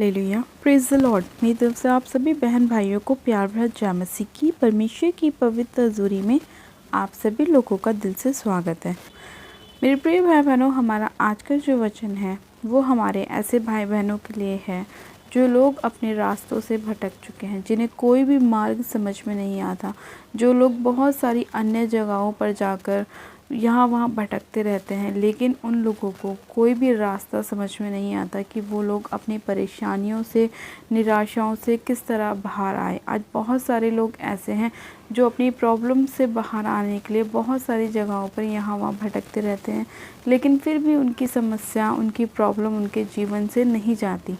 Hallelujah, praise the Lord. मेरी तरफ से आप सभी बहन भाइयों को प्यार भरा जय मसीह की परमेश्वर की पवित्र हजूरी में आप सभी लोगों का दिल से स्वागत है। मेरे प्रिय भाई बहनों, हमारा आज का जो वचन है वो हमारे ऐसे भाई बहनों के लिए है जो लोग अपने रास्तों से भटक चुके हैं, जिन्हें कोई भी मार्ग समझ में नहीं आता, जो लोग बहुत सारी अन्य जगहों पर जाकर यहाँ वहाँ भटकते रहते हैं, लेकिन उन लोगों को कोई भी रास्ता समझ में नहीं आता कि वो लोग अपनी परेशानियों से, निराशाओं से किस तरह बाहर आए। आज बहुत सारे लोग ऐसे हैं जो अपनी प्रॉब्लम से बाहर आने के लिए बहुत सारी जगहों पर यहाँ वहाँ भटकते रहते हैं, लेकिन फिर भी उनकी समस्या, उनकी प्रॉब्लम उनके जीवन से नहीं जाती।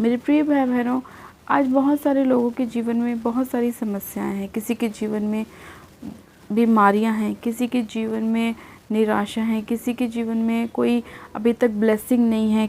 मेरे प्रिय भाई बहनों, आज बहुत सारे लोगों के जीवन में बहुत सारी समस्याएं हैं। किसी के जीवन में बीमारियां हैं, किसी के जीवन में निराशा है, किसी के जीवन में कोई अभी तक ब्लेसिंग नहीं है,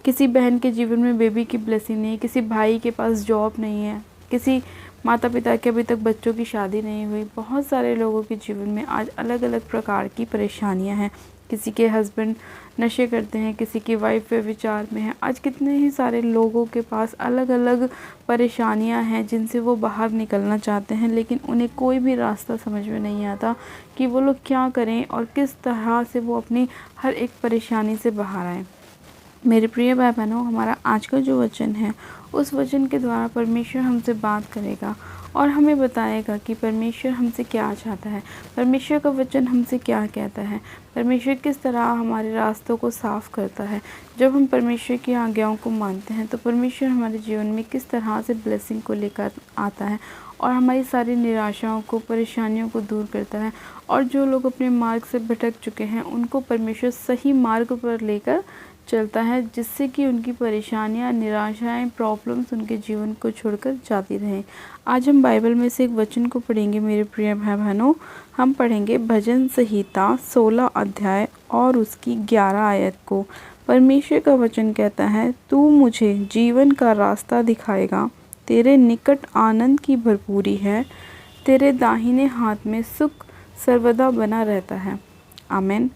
किसी बहन के जीवन में बेबी की ब्लेसिंग नहीं है, किसी भाई के पास जॉब नहीं है, किसी माता पिता के अभी तक बच्चों की शादी नहीं हुई। बहुत सारे लोगों के जीवन में आज अलग अलग प्रकार की परेशानियां हैं। किसी के हस्बैंड नशे करते हैं, किसी की वाइफ व्यभिचार में है। आज कितने ही सारे लोगों के पास अलग अलग परेशानियां हैं जिनसे वो बाहर निकलना चाहते हैं, लेकिन उन्हें कोई भी रास्ता समझ में नहीं आता कि वो लोग क्या करें और किस तरह से वो अपनी हर एक परेशानी से बाहर आएँ। मेरे प्रिय भाई बहनों, हमारा आज का जो वचन है उस वचन के द्वारा परमेश्वर हमसे बात करेगा और हमें बताएगा कि परमेश्वर हमसे क्या चाहता है, परमेश्वर का वचन हमसे क्या कहता है, परमेश्वर किस तरह हमारे रास्तों को साफ करता है। जब हम परमेश्वर की आज्ञाओं को मानते हैं तो परमेश्वर हमारे जीवन में किस तरह से ब्लेसिंग को लेकर आता है और हमारी सारी निराशाओं को, परेशानियों को दूर करता है। और जो लोग अपने मार्ग से भटक चुके हैं उनको परमेश्वर सही मार्ग पर लेकर चलता है, जिससे कि उनकी परेशानियां, निराशाएं, प्रॉब्लम्स उनके जीवन को छोड़कर जाती रहें। आज हम बाइबल में से एक वचन को पढ़ेंगे मेरे प्रिय भाई बहनों। हम पढ़ेंगे भजन संहिता 16 अध्याय और उसकी 11 आयत को। परमेश्वर का वचन कहता है, तू मुझे जीवन का रास्ता दिखाएगा, तेरे निकट आनंद की भरपूरी है, तेरे दाहिने हाथ में सुख सर्वदा बना रहता है। आमीन।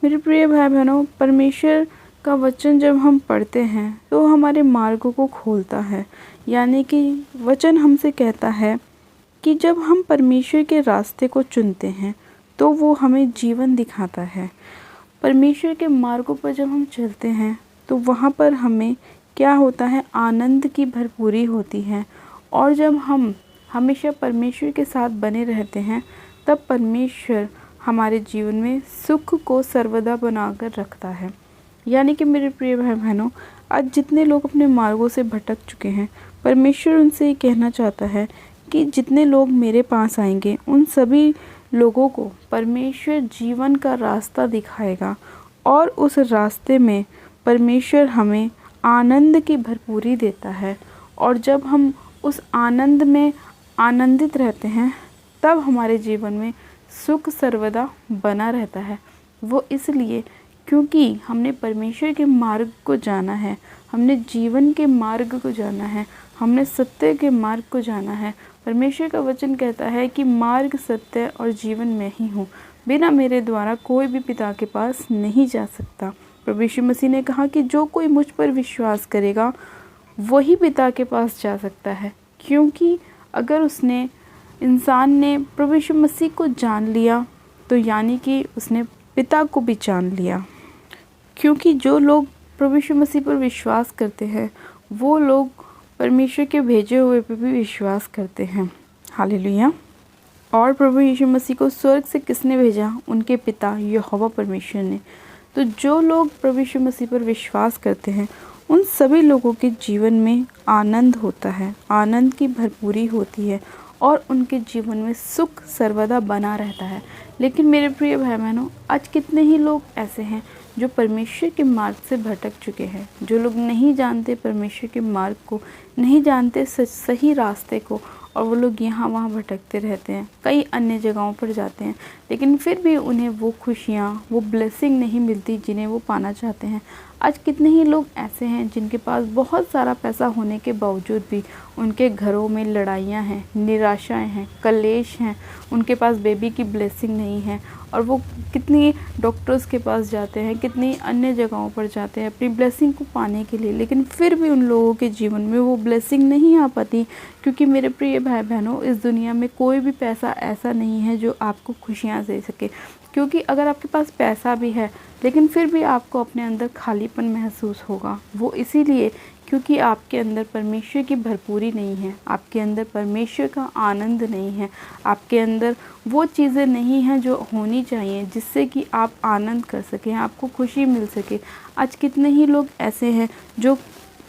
मेरे प्रिय भाई बहनों, परमेश्वर का वचन जब हम पढ़ते हैं तो हमारे मार्गों को खोलता है। यानी कि वचन हमसे कहता है कि जब हम परमेश्वर के रास्ते को चुनते हैं तो वो हमें जीवन दिखाता है। परमेश्वर के मार्गों पर जब हम चलते हैं तो वहाँ पर हमें क्या होता है, आनंद की भरपूरी होती है। और जब हम हमेशा परमेश्वर के साथ बने रहते हैं तब परमेश्वर हमारे जीवन में सुख को सर्वदा बनाकर रखता है। यानी कि मेरे प्रिय भाई बहनों, आज जितने लोग अपने मार्गों से भटक चुके हैं, परमेश्वर उनसे ये कहना चाहता है कि जितने लोग मेरे पास आएंगे उन सभी लोगों को परमेश्वर जीवन का रास्ता दिखाएगा और उस रास्ते में परमेश्वर हमें आनंद की भरपूरी देता है। और जब हम उस आनंद में आनंदित रहते हैं तब हमारे जीवन में सुख सर्वदा बना रहता है। वो इसलिए क्योंकि हमने परमेश्वर के मार्ग को जाना है, हमने जीवन के मार्ग को जाना है, हमने सत्य के मार्ग को जाना है। परमेश्वर का वचन कहता है कि मार्ग, सत्य और जीवन मैं ही हूँ, बिना मेरे द्वारा कोई भी पिता के पास नहीं जा सकता। प्रभु यीशु मसीह ने कहा कि जो कोई मुझ पर विश्वास करेगा वही पिता के पास जा सकता है। क्योंकि अगर इंसान ने प्रभु यीशु मसीह को जान लिया तो यानी कि उसने पिता को भी जान लिया। क्योंकि जो लोग प्रभु यीशु मसीह पर विश्वास करते हैं वो लोग परमेश्वर के भेजे हुए पर भी विश्वास करते हैं। हालेलुया। और प्रभु यीशु मसीह को स्वर्ग से किसने भेजा? उनके पिता यहोवा परमेश्वर ने। तो जो लोग प्रभु यीशु मसीह पर विश्वास करते हैं उन सभी लोगों के जीवन में आनंद होता है, आनंद की भरपूरी होती है और उनके जीवन में सुख सर्वदा बना रहता है। लेकिन मेरे प्रिय भाई बहनों, आज कितने ही लोग ऐसे हैं जो परमेश्वर के मार्ग से भटक चुके हैं। जो लोग नहीं जानते परमेश्वर के मार्ग को, नहीं जानते सही रास्ते को, और वो लोग यहाँ वहाँ भटकते रहते हैं, कई अन्य जगहों पर जाते हैं, लेकिन फिर भी उन्हें वो खुशियाँ, वो ब्लेसिंग नहीं मिलती जिन्हें वो पाना चाहते हैं। आज कितने ही लोग ऐसे हैं जिनके पास बहुत सारा पैसा होने के बावजूद भी उनके घरों में लड़ाइयाँ हैं, निराशाएं हैं, कलेश हैं, उनके पास बेबी की ब्लेसिंग नहीं है और वो कितनी डॉक्टर्स के पास जाते हैं, कितनी अन्य जगहों पर जाते हैं अपनी ब्लेसिंग को पाने के लिए, लेकिन फिर भी उन लोगों के जीवन में वो ब्लेसिंग नहीं आ पाती। क्योंकि मेरे प्रिय भाई बहनों, इस दुनिया में कोई भी पैसा ऐसा नहीं है जो आपको खुशियाँ दे सके। क्योंकि अगर आपके पास पैसा भी है लेकिन फिर भी आपको अपने अंदर खालीपन महसूस होगा। वो इसीलिए क्योंकि आपके अंदर परमेश्वर की भरपूरी नहीं है, आपके अंदर परमेश्वर का आनंद नहीं है, आपके अंदर वो चीज़ें नहीं हैं जो होनी चाहिए जिससे कि आप आनंद कर सकें, आपको खुशी मिल सके। आज कितने ही लोग ऐसे हैं जो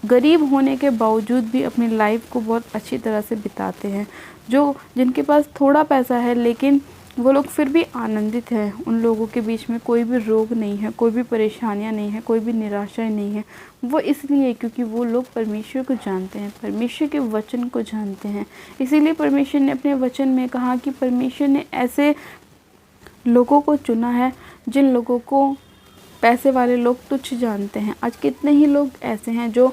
गरीब होने के बावजूद भी अपनी लाइफ को बहुत अच्छी तरह से बिताते हैं, जिनके पास थोड़ा पैसा है लेकिन वो लोग फिर भी आनंदित हैं। उन लोगों के बीच में कोई भी रोग नहीं है, कोई भी परेशानियां नहीं है, कोई भी निराशाएं नहीं है। वो इसलिए क्योंकि वो लोग परमेश्वर को जानते हैं, परमेश्वर के वचन को जानते हैं। इसीलिए परमेश्वर ने अपने वचन में कहा कि परमेश्वर ने ऐसे लोगों को चुना है जिन लोगों को पैसे वाले लोग तुच्छ जानते हैं। आज कितने ही लोग ऐसे हैं जो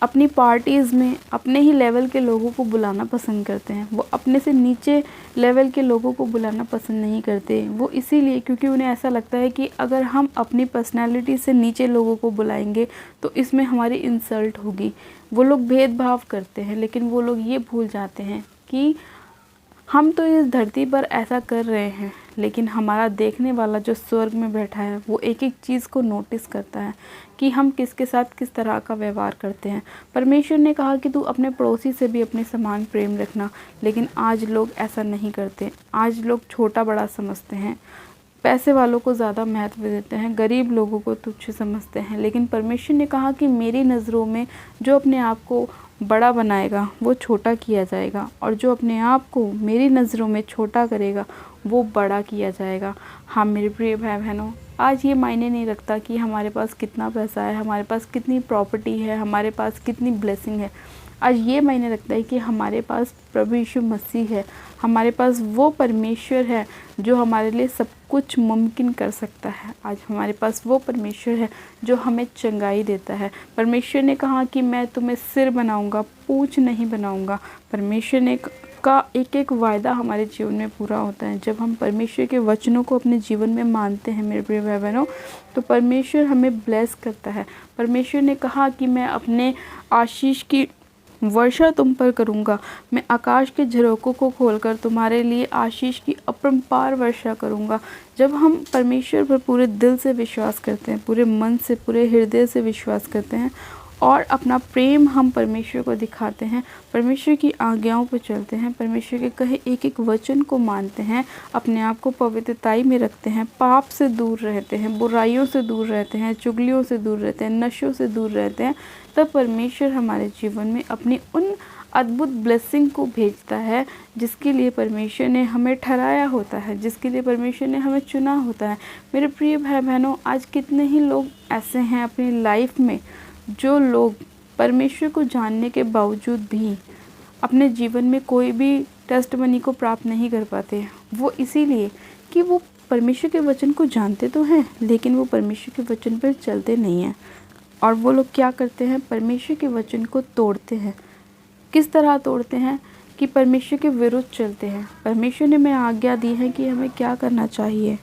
अपनी पार्टीज़ में अपने ही लेवल के लोगों को बुलाना पसंद करते हैं, वो अपने से नीचे लेवल के लोगों को बुलाना पसंद नहीं करते। वो इसीलिए क्योंकि उन्हें ऐसा लगता है कि अगर हम अपनी पर्सनैलिटी से नीचे लोगों को बुलाएंगे तो इसमें हमारी इंसल्ट होगी। वो लोग भेदभाव करते हैं, लेकिन वो लोग ये भूल जाते हैं कि हम तो इस धरती पर ऐसा कर रहे हैं, लेकिन हमारा देखने वाला जो स्वर्ग में बैठा है वो एक एक चीज़ को नोटिस करता है कि हम किसके साथ किस तरह का व्यवहार करते हैं। परमेश्वर ने कहा कि तू अपने पड़ोसी से भी अपने समान प्रेम रखना, लेकिन आज लोग ऐसा नहीं करते। आज लोग छोटा बड़ा समझते हैं, पैसे वालों को ज़्यादा महत्व देते हैं, गरीब लोगों को तुच्छ समझते हैं। लेकिन परमेश्वर ने कहा कि मेरी नज़रों में जो अपने आप को बड़ा बनाएगा वो छोटा किया जाएगा, और जो अपने आप को मेरी नज़रों में छोटा करेगा वो बड़ा किया जाएगा। हाँ मेरे प्रिय भाई बहनों, आज ये मायने नहीं रखता कि हमारे पास कितना पैसा है, हमारे पास कितनी प्रॉपर्टी है, हमारे पास कितनी ब्लेसिंग है। आज ये मायने रखता है कि हमारे पास प्रभु यीशु मसीह है, हमारे पास वो परमेश्वर है जो हमारे लिए सब कुछ मुमकिन कर सकता है। आज हमारे पास वो परमेश्वर है जो हमें चंगाई देता है। परमेश्वर ने कहा कि मैं तुम्हें सिर बनाऊंगा, पूँछ नहीं बनाऊंगा। परमेश्वर ने का एक एक वायदा हमारे जीवन में पूरा होता है जब हम परमेश्वर के वचनों को अपने जीवन में मानते हैं। मेरे प्रिय भाई बहनों, तो परमेश्वर हमें ब्लेस करता है। परमेश्वर ने कहा कि मैं अपने आशीष की वर्षा तुम पर करूँगा, मैं आकाश के झरोकों को खोलकर तुम्हारे लिए आशीष की अपरंपार वर्षा करूँगा। जब हम परमेश्वर पर पूरे दिल से विश्वास करते हैं, पूरे मन से, पूरे हृदय से विश्वास करते हैं और अपना प्रेम हम परमेश्वर को दिखाते हैं, परमेश्वर की आज्ञाओं पर चलते हैं, परमेश्वर के कहे एक एक वचन को मानते हैं, अपने आप को पवित्रताई में रखते हैं, पाप से दूर रहते हैं, बुराइयों से दूर रहते हैं, चुगलियों से दूर रहते हैं, नशों से दूर रहते हैं, तब परमेश्वर हमारे जीवन में अपनी उन अद्भुत ब्लेसिंग को भेजता है जिसके लिए परमेश्वर ने हमें ठहराया होता है, जिसके लिए परमेश्वर ने हमें चुना होता है। मेरे प्रिय भाई बहनों, आज कितने ही लोग ऐसे हैं अपनी लाइफ में जो लोग परमेश्वर को जानने के बावजूद भी अपने जीवन में कोई भी टेस्टमनी को प्राप्त नहीं कर पाते। वो इसीलिए कि वो परमेश्वर के वचन को जानते तो हैं लेकिन वो परमेश्वर के वचन पर चलते नहीं हैं। और वो लोग क्या करते हैं, परमेश्वर के वचन को तोड़ते हैं। किस तरह तोड़ते हैं कि परमेश्वर के विरुद्ध चलते हैं। परमेश्वर ने हमें आज्ञा दी है कि हमें क्या करना चाहिए,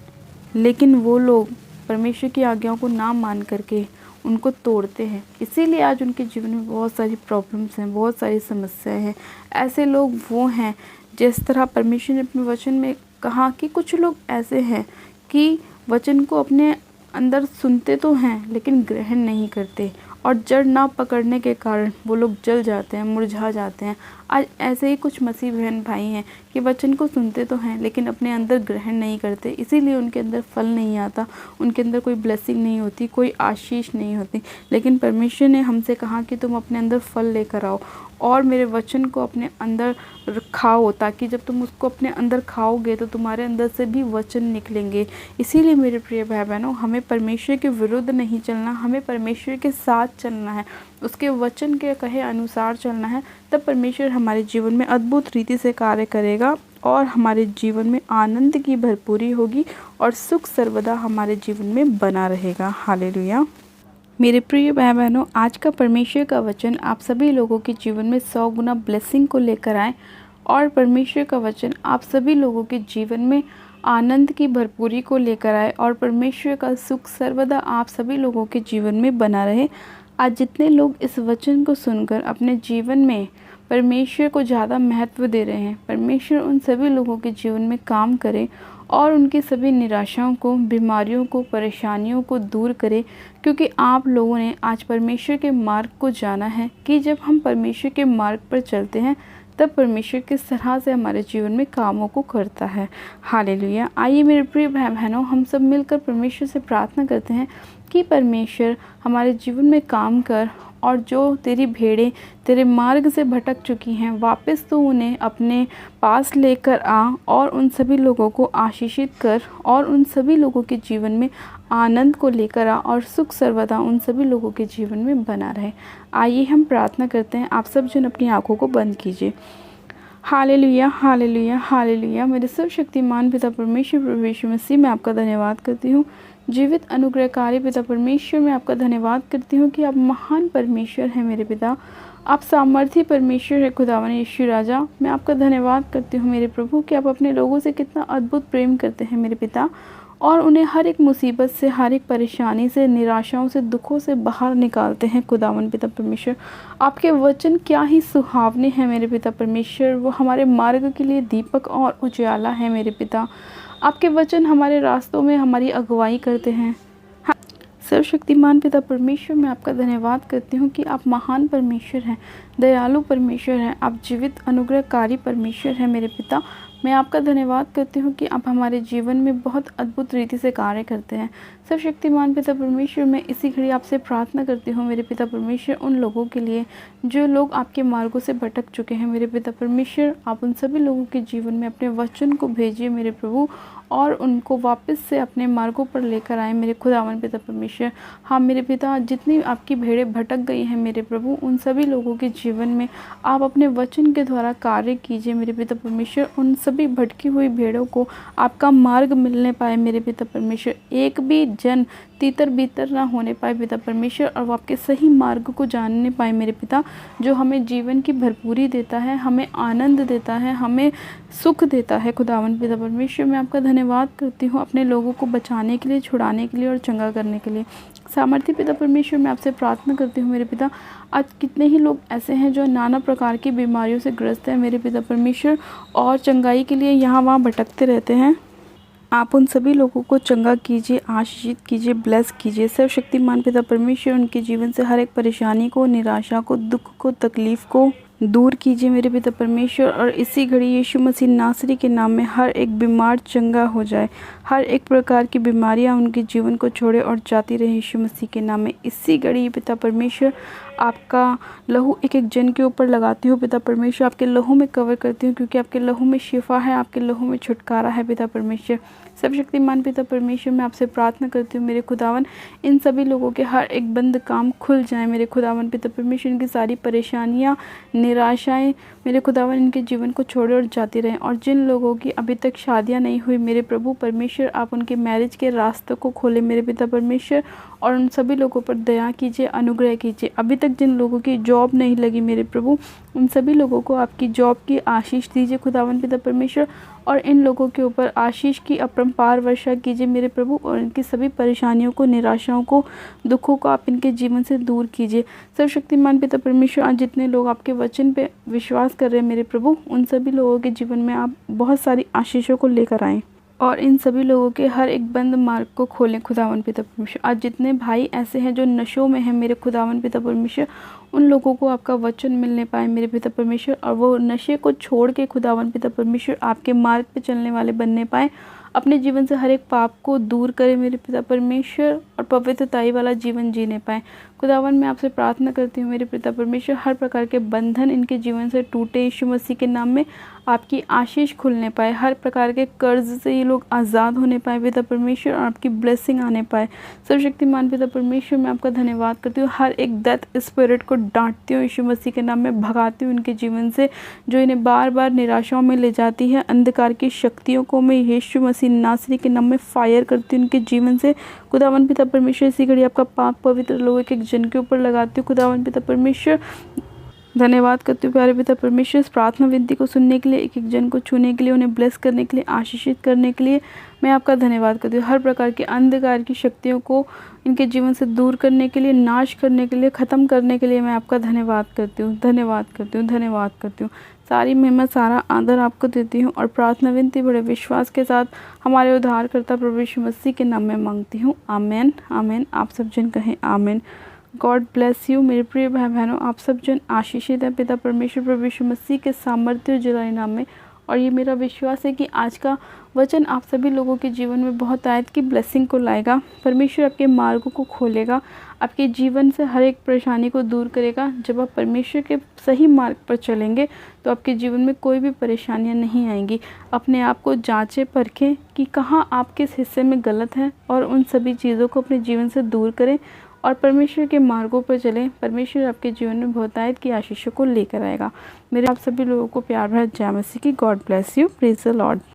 लेकिन वो लोग परमेश्वर की आज्ञाओं को ना मान करके उनको तोड़ते हैं। इसीलिए आज उनके जीवन में बहुत सारी प्रॉब्लम्स हैं, बहुत सारी समस्याएं हैं। ऐसे लोग वो हैं जिस तरह परमेश्वर ने अपने वचन में कहा कि कुछ लोग ऐसे हैं कि वचन को अपने अंदर सुनते तो हैं लेकिन ग्रहण नहीं करते, और जड़ ना पकड़ने के कारण वो लोग जल जाते हैं, मुरझा जाते हैं। आज ऐसे ही कुछ मसीह बहन भाई हैं कि वचन को सुनते तो हैं लेकिन अपने अंदर ग्रहण नहीं करते, इसीलिए उनके अंदर फल नहीं आता, उनके अंदर कोई ब्लेसिंग नहीं होती, कोई आशीष नहीं होती। लेकिन परमेश्वर ने हमसे कहा कि तुम अपने अंदर फल लेकर आओ और मेरे वचन को अपने अंदर खाओ, ताकि जब तुम उसको अपने अंदर खाओगे तो तुम्हारे अंदर से भी वचन निकलेंगे। इसीलिए मेरे प्रिय भाई बहनों, हमें परमेश्वर के विरुद्ध नहीं चलना, हमें परमेश्वर के साथ चलना है, उसके वचन के कहे अनुसार चलना है। तब परमेश्वर हमारे जीवन में अद्भुत रीति से कार्य करेगा और हमारे जीवन में आनंद की भरपूरी होगी और सुख सर्वदा हमारे जीवन में बना रहेगा। हालेलुया। मेरे प्रिय भाई बहनों, आज का परमेश्वर का वचन आप सभी लोगों के जीवन में 100 गुना ब्लेसिंग को लेकर आए और परमेश्वर का वचन आप सभी लोगों के जीवन में आनंद की भरपूरी को लेकर आए और परमेश्वर का सुख सर्वदा आप सभी लोगों के जीवन में बना रहे। आज जितने लोग इस वचन को सुनकर अपने जीवन में परमेश्वर को ज़्यादा महत्व दे रहे हैं, परमेश्वर उन सभी लोगों के जीवन में काम करे और उनकी सभी निराशाओं को, बीमारियों को, परेशानियों को दूर करे, क्योंकि आप लोगों ने आज परमेश्वर के मार्ग को जाना है कि जब हम परमेश्वर के मार्ग पर चलते हैं तब परमेश्वर किस तरह से हमारे जीवन में कामों को करता है। हालेलुया। आइए मेरे प्रिय भाई बहनों, हम सब मिलकर परमेश्वर से प्रार्थना करते हैं कि परमेश्वर हमारे जीवन में काम कर और जो तेरी भेड़ें तेरे मार्ग से भटक चुकी हैं वापस तो उन्हें अपने पास लेकर आ और उन सभी लोगों को आशीषित कर और उन सभी लोगों के जीवन में आनंद को लेकर आ और सुख सर्वदा उन सभी लोगों के जीवन में बना रहे। आइए हम प्रार्थना करते हैं। आप सब जन अपनी आंखों को बंद कीजिए। Hallelujah, hallelujah, hallelujah. मेरे सर्वशक्तिमान पिता परमेश्वर प्रभु यीशु मसीह, मैं आपका धन्यवाद करती हूँ। जीवित अनुग्रहकारी पिता परमेश्वर, मैं आपका धन्यवाद करती हूँ कि आप महान परमेश्वर हैं मेरे पिता। आप सामर्थी परमेश्वर है खुदावन यीशु राजा। मैं आपका धन्यवाद करती हूँ मेरे प्रभु कि आप अपने लोगों से कितना अद्भुत प्रेम करते हैं मेरे पिता और उन्हें हर एक मुसीबत से, हर एक परेशानी से, निराशाओं से, दुखों से बाहर निकालते हैं खुदावन पिता परमेश्वर। आपके वचन क्या ही सुहावने हैं मेरे पिता परमेश्वर। वो हमारे मार्ग के लिए दीपक और उजाला है मेरे पिता। आपके वचन हमारे रास्तों में हमारी अगुवाई करते हैं। सर्वशक्तिमान पिता परमेश्वर, मैं आपका धन्यवाद करती हूँ कि आप महान परमेश्वर हैं, दयालु परमेश्वर हैं, आप जीवित अनुग्रहकारी परमेश्वर हैं मेरे पिता। मैं आपका धन्यवाद करती हूँ कि आप हमारे जीवन में बहुत अद्भुत रीति से कार्य करते हैं। सर्वशक्तिमान पिता परमेश्वर, मैं इसी घड़ी आपसे प्रार्थना करती हूँ मेरे पिता परमेश्वर उन लोगों के लिए जो लोग आपके मार्गों से भटक चुके हैं मेरे पिता परमेश्वर। आप उन सभी लोगों के जीवन में अपने वचन को भेजिए मेरे प्रभु और उनको वापस से अपने मार्गों पर लेकर आए मेरे खुदावन पिता परमेश्वर। हाँ मेरे पिता, जितनी आपकी भेड़ें भटक गई हैं मेरे प्रभु, उन सभी लोगों के जीवन में आप अपने वचन के द्वारा कार्य कीजिए मेरे पिता परमेश्वर। उन सभी भटकी हुई भेड़ों को आपका मार्ग मिलने पाए मेरे पिता परमेश्वर। एक भी जन तीतर बीतर ना होने पाए पिता परमेश्वर और वो आपके सही मार्ग को जानने पाए मेरे पिता, जो हमें जीवन की भरपूरी देता है, हमें आनंद देता है, हमें सुख देता है खुदावन पिता परमेश्वर। मैं आपका धन्यवाद करती हूँ अपने लोगों को बचाने के लिए, छुड़ाने के लिए और चंगा करने के लिए। सामर्थ्य पिता परमेश्वर, मैं आपसे प्रार्थना करती हूँ मेरे पिता। आज कितने ही लोग ऐसे हैं जो नाना प्रकार की बीमारियों से ग्रस्त हैं मेरे पिता परमेश्वर और चंगाई के लिए यहाँ वहाँ भटकते रहते हैं। आप उन सभी लोगों को चंगा कीजिए, आशीषित कीजिए, ब्लेस कीजिए। सर्वशक्तिमान पिता परमेश्वर उनके जीवन से हर एक परेशानी को, निराशा को, दुख को, तकलीफ को दूर कीजिए मेरे पिता परमेश्वर। और इसी घड़ी यीशु मसीह नासरी के नाम में हर एक बीमार चंगा हो जाए, हर एक प्रकार की बीमारियां उनके जीवन को छोड़े और जाती रहे यीशु मसीह के नाम में। इसी घड़ी पिता परमेश्वर आपका लहू एक एक जन के ऊपर लगाती हूँ पिता परमेश्वर, आपके लहू में कवर करती हूँ, क्योंकि आपके लहू में शिफा है, आपके लहू में छुटकारा है पिता परमेश्वर। सर्वशक्तिमान पिता परमेश्वर, मैं आपसे प्रार्थना करती हूँ मेरे खुदावन, इन सभी लोगों के हर एक बंद काम खुल जाए मेरे खुदावन पिता परमेश्वर। इनकी सारी परेशानियाँ, निराशाएं मेरे खुदावन इनके जीवन को छोड़े और जाती रहें। और जिन लोगों की अभी तक शादियां नहीं हुई मेरे प्रभु परमेश्वर, आप उनके मैरिज के रास्तों को खोले मेरे पिता परमेश्वर और उन सभी लोगों पर दया कीजिए, अनुग्रह कीजिए। अभी तक जिन लोगों की जॉब नहीं लगी मेरे प्रभु, उन सभी लोगों को आपकी जॉब की आशीष दीजिए खुदावन पिता परमेश्वर और इन लोगों के ऊपर आशीष की अपरंपार वर्षा कीजिए मेरे प्रभु और इनकी सभी परेशानियों को, निराशाओं को, दुखों को आप इनके जीवन से दूर कीजिए। सर्वशक्तिमान पिता परमेश्वर, आज जितने लोग आपके वचन पे विश्वास कर रहे हैं मेरे प्रभु, उन सभी लोगों के जीवन में आप बहुत सारी आशीषों को लेकर आएँ और इन सभी लोगों के हर एक बंद मार्ग को खोलें खुदावन पिता परमेश्वर। आज जितने भाई ऐसे हैं जो नशों में हैं मेरे खुदावन पिता परमेश्वर, उन लोगों को आपका वचन मिलने पाए मेरे पिता परमेश्वर और वो नशे को छोड़ के खुदावन पिता परमेश्वर आपके मार्ग पे चलने वाले बनने पाए, अपने जीवन से हर एक पाप को दूर करें मेरे पिता परमेश्वर और पवित्रताई वाला जीवन जीने पाए। खुदावन, मैं आपसे प्रार्थना करती हूँ मेरे पिता परमेश्वर, हर प्रकार के बंधन इनके जीवन से टूटे यीशु मसीह के नाम में, आपकी आशीष खुलने पाए, हर प्रकार के कर्ज से ये लोग आज़ाद होने पाए पिता परमेश्वर और आपकी ब्लेसिंग आने पाए। सर्वशक्तिमान पिता परमेश्वर, मैं आपका धन्यवाद करती हूँ, हर एक डेथ स्पिरिट को डांटती हूँ यीशु मसीह के नाम में, भगाती हूँ उनके जीवन से जो इन्हें बार बार निराशाओं में ले जाती है। अंधकार की शक्तियों को मैं यीशु मसीह नासरी के नाम में फायर करती हूँ उनके जीवन से। खुदावन पिता परमेश्वर इसी घड़ी आपका पाक पवित्र लोग एक एक जन के ऊपर लगाती हूँ। खुदावन पिता परमेश्वर धन्यवाद करती हूँ प्यारे पिता परमेश्वर, इस प्रार्थना विनती को सुनने के लिए, एक एक जन को छूने के लिए, उन्हें ब्लेस करने के लिए, आशीषित करने के लिए मैं आपका धन्यवाद करती हूँ। हर प्रकार की अंधकार की शक्तियों को इनके जीवन से दूर करने के लिए, नाश करने के लिए, ख़त्म करने के लिए मैं आपका धन्यवाद करती हूँ, धन्यवाद करती हूँ, धन्यवाद करती हूँ। सारी महिमा सारा आदर आपको देती हूँ और प्रार्थना विनती बड़े विश्वास के साथ हमारे उद्धारकर्ता प्रभु यीशु मसीह के नाम में मांगती हूँ। आमेन, आमेन। आप सब जन कहें आमेन। गॉड ब्लेस यू मेरे प्रिय भाई बहनों, आप सब जन आशीषित हैं पिता परमेश्वर प्रभु यीशु मसीह के सामर्थ्य और जलाली नाम में। और ये मेरा विश्वास है कि आज का वचन आप सभी लोगों के जीवन में बहुत आयत की ब्लेसिंग को लाएगा। परमेश्वर आपके मार्गों को खोलेगा, आपके जीवन से हर एक परेशानी को दूर करेगा। जब आप परमेश्वर के सही मार्ग पर चलेंगे तो आपके जीवन में कोई भी परेशानियां नहीं आएंगी। अपने आप को जांचें परखें कि कहाँ आप किस हिस्से में गलत हैं और उन सभी चीज़ों को अपने जीवन से दूर करें और परमेश्वर के मार्गों पर चलें। परमेश्वर आपके जीवन में बहुतायत की आशीषों को लेकर आएगा। मेरे आप सभी लोगों को प्यार भरा जय मसीह की। God bless you. Praise the Lord.